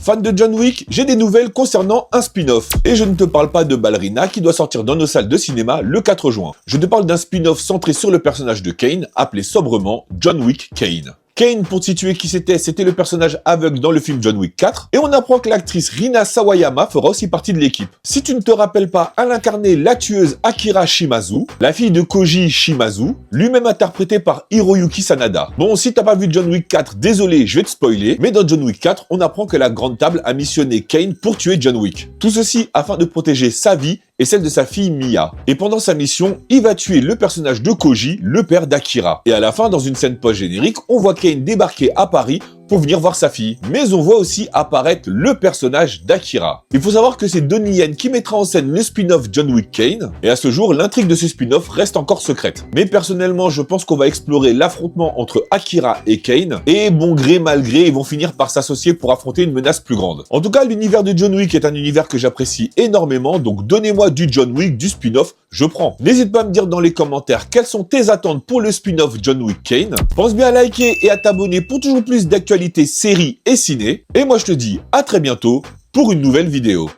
Fan de John Wick, j'ai des nouvelles concernant un spin-off. Et je ne te parle pas de Ballerina qui doit sortir dans nos salles de cinéma le 4 juin. Je te parle d'un spin-off centré sur le personnage de Kane, appelé sobrement John Wick Kane. Kane, pour te situer qui c'était le personnage aveugle dans le film John Wick 4, et on apprend que l'actrice Rina Sawayama fera aussi partie de l'équipe. Si tu ne te rappelles pas, elle incarnait la tueuse Akira Shimazu, la fille de Koji Shimazu, lui-même interprétée par Hiroyuki Sanada. Bon, si t'as pas vu John Wick 4, désolé, je vais te spoiler, mais dans John Wick 4, on apprend que la Grande Table a missionné Kane pour tuer John Wick. Tout ceci afin de protéger sa vie et celle de sa fille Mia. Et pendant sa mission, il va tuer le personnage de Koji, le père d'Akira. Et à la fin, dans une scène post-générique, on voit Kane débarquer à Paris pour venir voir sa fille. Mais on voit aussi apparaître le personnage d'Akira. Il faut savoir que c'est Donnie Yen qui mettra en scène le spin-off John Wick Kane, et à ce jour, l'intrigue de ce spin-off reste encore secrète. Mais personnellement, je pense qu'on va explorer l'affrontement entre Akira et Kane, et bon gré mal gré, ils vont finir par s'associer pour affronter une menace plus grande. En tout cas, l'univers de John Wick est un univers que j'apprécie énormément, donc donnez-moi du John Wick, du spin-off, je prends. N'hésite pas à me dire dans les commentaires quelles sont tes attentes pour le spin-off John Wick Kane. Pense bien à liker et à t'abonner pour toujours plus d'actualités séries et ciné. Et moi je te dis à très bientôt pour une nouvelle vidéo.